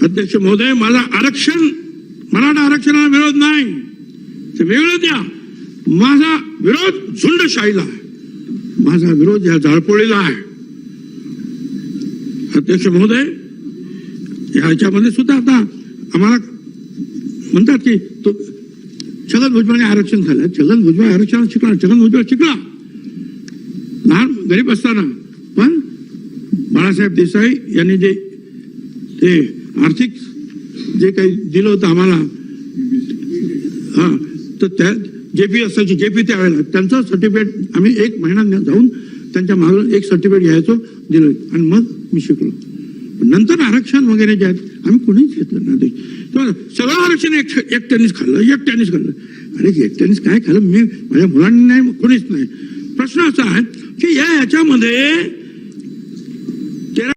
अध्यक्ष महोदय, माझा आरक्षण, मराठा आरक्षणाला विरोध नाही, ते वेगळं द्या. माझा विरोध झुंडशाहीला आहे, माझा विरोध या जाळपोळीला आहे. अध्यक्ष महोदय, ह्याच्यामध्ये सुद्धा आता आम्हाला म्हणतात की तो छगन भुजबळने आरक्षण झालं. छगन भुजबळ आरक्षण शिकला, छगन भुजबळ शिकला लहान गरीब असताना, पण बाळासाहेब देसाई यांनी जे ते आर्थिक जे काही दिलं होतं आम्हाला, हा, तर त्या जेपी असायची, जेपी त्यावेळेला त्यांचं सर्टिफिकेट आम्ही 1 महिना जाऊन त्यांच्या मागून एक सर्टिफिकेट घ्यायचो, दिलं आणि मग मी शिकलो. नंतर आरक्षण वगैरे जे आहेत आम्ही कोणीच घेतलं नाही. सगळं आरक्षण एकट्यानेच खाल्लं. अरे एकट्यानेच काय खाल्लं? मी, माझ्या मुलांनी नाही, कोणीच नाही. प्रश्न असा आहे की याच्यामध्ये